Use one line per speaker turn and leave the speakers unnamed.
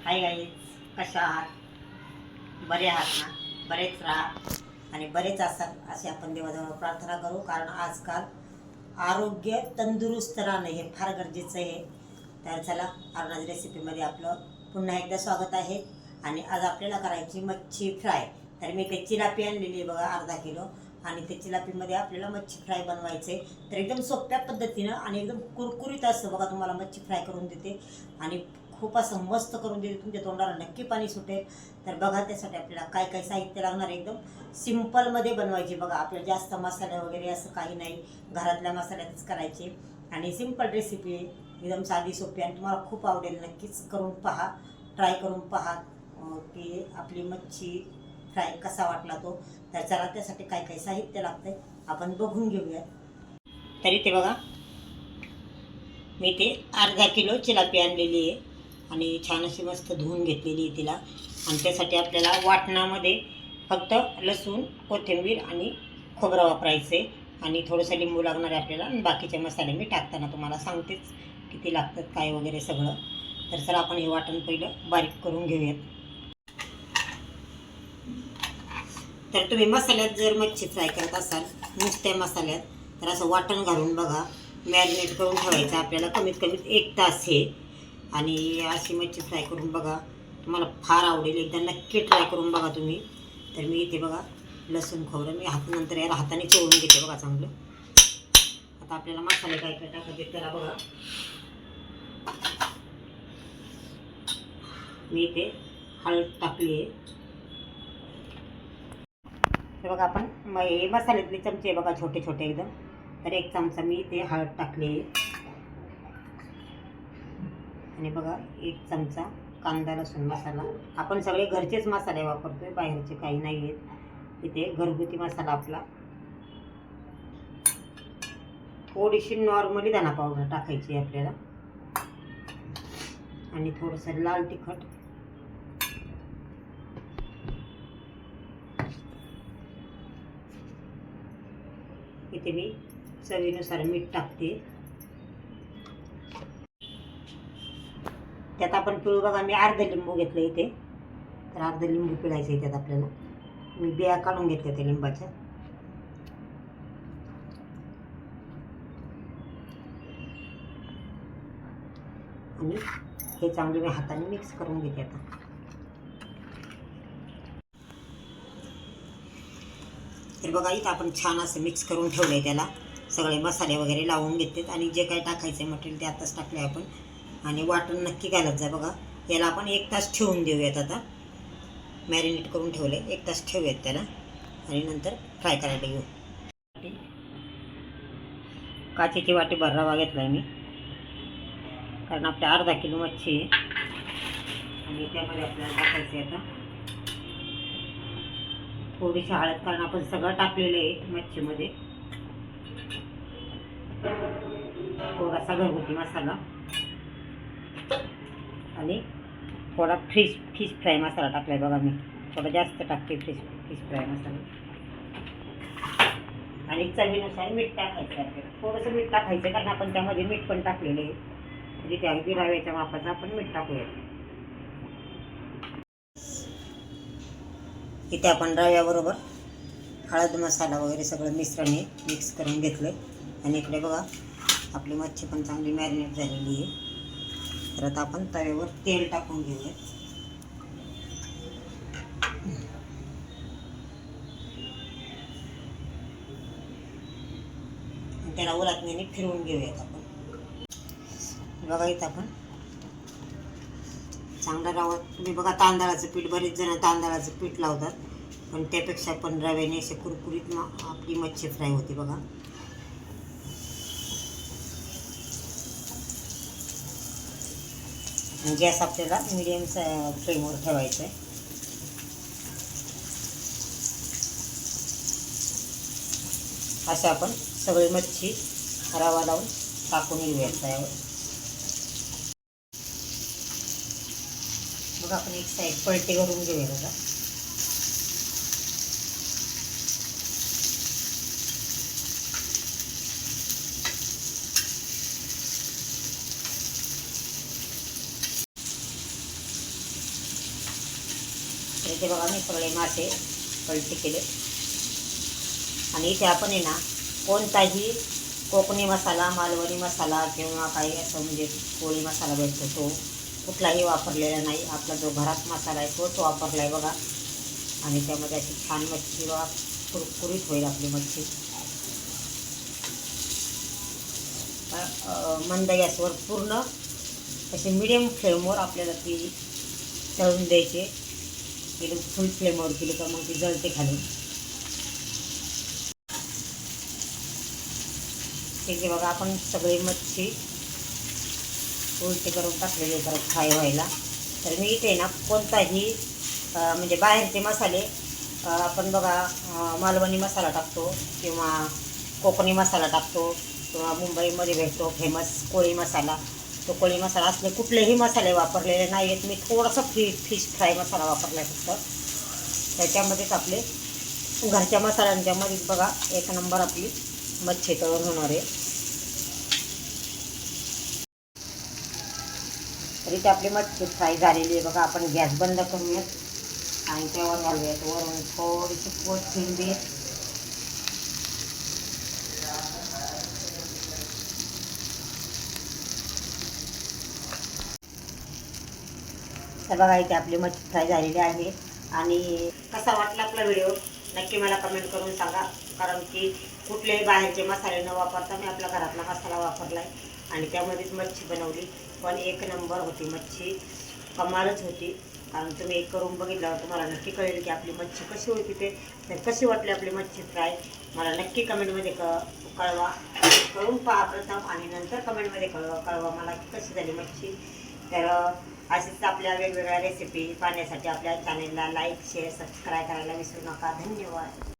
Hi guys, कशा आहात? बरे आहात ना? बरेच राहा आणि बरेच असाल असे आपण देवाजवळ प्रार्थना करू, कारण आजकाल आरोग्य तंदुरुस्त राहणं हे फार गरजेचं आहे. तर चला, अर्नाज रेसिपीमध्ये आपलं पुन्हा एकदा स्वागत आहे. आणि आज आपल्याला करायची मच्छी फ्राय. तर मी ते चिलापी आणलेली आहे बघा, अर्धा किलो. आणि ते चिलापीमध्ये आपल्याला मच्छी फ्राय बनवायचे. तर एकदम सोप्या पद्धतीनं आणि एकदम कुरकुरीत असं बघा, तुम्हाला मच्छी फ्राय करून देते आणि खूप असं मस्त करून देते. तुमच्या तोंडाला नक्की पाणी सुटेल. तर बघा, त्यासाठी आपल्याला काय काय साहित्य लागणार, एकदम सिम्पलमध्ये बनवायची बघा. आपल्याला जास्त मसाले वगैरे असं काही नाही, घरातल्या मसाल्यातच करायचे आणि सिम्पल रेसिपी आहे, एकदम साधी सोपी आणि तुम्हाला खूप आवडेल. नक्कीच करून पहा, ट्राय करून पहा की आपली मच्छी फ्राय कसा वाटला तो. तर चला, त्यासाठी काय काय साहित्य लागतंय आपण बघून घेऊया. तरी ते बघा, मी ते अर्धा किलो चिलापी आणलेली आहे आणि छान अशी मस्त धुवून घेतलेली आहे तिला. आणि त्यासाठी आपल्याला वाटणामध्ये फक्त लसूण, कोथिंबीर आणि खोबरं वापरायचं आहे आणि थोडंसं लिंबू लागणार आहे आपल्याला. आणि बाकीचे मसाले मी टाकताना तुम्हाला सांगतेच किती लागतात काय वगैरे सगळं. तर चला, आपण हे वाटण पहिलं बारीक करून घेऊयात. तर तुम्ही मसाल्यात जर मच्छी फ्राय करत असाल नुसत्या मसाल्यात, तर असं वाटण घालून बघा, मॅरिनेट करून ठेवायचं आपल्याला कमीत कमी 1 तास हे. आणि अशी मच्छी फ्राय करून बघा, तुम्हाला फार आवडेल. एकदा नक्की ट्राय करून बघा तुम्ही. तर मी इथे बघा लसूण खोबरं मी नंतर याला हाताने चोळून घेते बघा चांगलं. आता आपल्याला मसाले काय काय टाकायचे त्याला बघा. मी इथे हळद टाकली आहे. हे बघा, आपण मसाल्यातले चमचे बघा छोटे छोटे एकदम. तर 1 चमचा मी इथे हळद टाकली आहे. आणि बघा 1 चमचा कांदा लसूण मसाला. आपण सगळे घरचेच मसाले वापरतोय, बाहेरचे काही नाही आहेत. इथे घरगुती मसाला आपला. थोडीशी नॉर्मली धना पावडर टाकायची आहे आपल्याला आणि थोडंसं लाल तिखट. इथे मी चवीनुसार मीठ टाकते. त्यात आपण पिळू बघा, मी अर्ध लिंबू घेतलं इथे. तर अर्ध लिंबू पिळायचं आहे त्यात आपल्याला. मी बिया काढून घेतल्या त्या लिंबाच्या. आणि हे चांगले मी हाताने मिक्स करून घेते आता. तर बघा, इथं आपण छान असं मिक्स करून ठेवलं आहे त्याला. सगळे मसाले वगैरे लावून घेतलेत आणि जे काही टाकायचं आहे मटेरियल ते आताच टाकलं आहे आपण. आणि वाटण नक्की घालत जा बघा. याला आपण 1 तास ठेवून देऊयात. आता मॅरिनेट करून ठेवले, 1 तास ठेवूयात त्याला आणि नंतर फ्राय करायला घेऊ. काचेची वाटी भर रवा घेतला आहे मी, कारण आपल्या अर्धा किलो मच्छी आहे. आणि त्यामध्ये आपल्याला टाकायचं आहे आता थोडीशी हळद, कारण आपण सगळं टाकलेलं आहे मच्छीमध्ये. थोडासा घरगुती मसाला आणि थोडा फिश फ्राय मसाला टाकला आहे बघा. मी थोडा जास्त टाकते फिश फ्राय मसाला. आणि चवीनुसार मीठ टाकायचं आपल्याला. थोडंसं मीठ टाकायचं, कारण आपण त्यामध्ये मीठ पण टाकलेलं आहे. म्हणजे त्या अगदी रव्याच्या मापाचं आपण मीठ टाकूया. इथे आपण रव्याबरोबर हळद मसाला वगैरे सगळं मिश्रण मिक्स करून घेतलं. आणि इकडे बघा, आपली मच्छी पण चांगली मॅरिनेट झालेली आहे. तर आता आपण तव्यावर तेल टाकून घेऊया. त्याला उलटण्याने फिरवून घेऊयात आपण. बघा, इथं आपण चांगला रवा. तुम्ही बघा, तांदळाचं पीठ, बरेच जण तांदळाचं पीठ लावतात, पण त्यापेक्षा पण रव्याने असे कुरकुरीत आपली मच्छी फ्राय होते बघा. गॅस आपल्याला मिडियम फ्लेमवर ठेवायचं आहे. असं आपण सगळी मच्छी रवा लावून टाकून घेऊयात तव्यावर. बघा, आपण एक साईड पलटी करून घेऊया बघा. तर इथे बघा मी सगळे मासे पलटी केले. आणि इथे आपण आहे ना कोणताही कोकणी मसाला, मालवणी मसाला किंवा काही असं म्हणजे पोळी मसाला भेटतो तो कुठलाही वापरलेला नाही. आपला जो घरात मसाला आहे तोच वापरला आहे बघा. आणि त्यामध्ये अशी छान मच्छी बघा कुरकुरीत होईल आपली मच्छी. मंद गॅसवर पूर्ण अशी मिडियम फ्लेमवर आपल्याला ती तळून द्यायची. एकदम फुल फ्लेमवर केली का मग ती जळते खाली. ठीक आहे बघा, आपण सगळी मच्छी उलटी करून टाकलेली परत फ्राय व्हायला. तर मी इथे ना कोणताही म्हणजे बाहेरचे मसाले आपण बघा मालवणी मसाला टाकतो किंवा कोकणी मसाला टाकतो किंवा मुंबईमध्ये भेटतो फेमस कोळी मसाला. तो कोळी मसाला असले कुठलेही मसाले वापरलेले नाही आहेत. मी थोडंसं फिश फ्राय मसाला वापरला आहे फक्त. त्याच्यामध्येच आपले घरच्या मसाल्यांच्यामध्येच बघा एक नंबर आपली मच्छी तळून होणार आहे. तर इथे आपली मच्छी फ्राय झालेली आहे बघा. आपण गॅस बंद करूयात आणि त्यावर घालूयात वरून थोडीशी कोथिंबीर. तर बघा इथे आपली मच्छी फ्राय झालेली आहे. आणि कसा वाटला आपला व्हिडिओ नक्की मला कमेंट करून सांगा. कारण की कुठलेही बाहेरचे मसाले न वापरता मी आपला घरातला मसाला वापरला आहे आणि त्यामध्येच मच्छी बनवली. पण एक नंबर होती मच्छी, कमालच होती. कारण तुम्ही एक करून बघितल्यावर तुम्हाला नक्की कळेल की आपली मच्छी कशी होती ते. तर कशी वाटली आपली मच्छी फ्राय मला नक्की कमेंटमध्ये कळवा. करून पहा प्रथम आणि नंतर कमेंटमध्ये कळवा मला की कशी झाली मच्छी. तर अशीच आपल्या वेगवेगळ्या रेसिपी पाहण्यासाठी आपल्या चॅनेलला लाईक, शेअर, सबस्क्राईब करायला विसरू नका. धन्यवाद.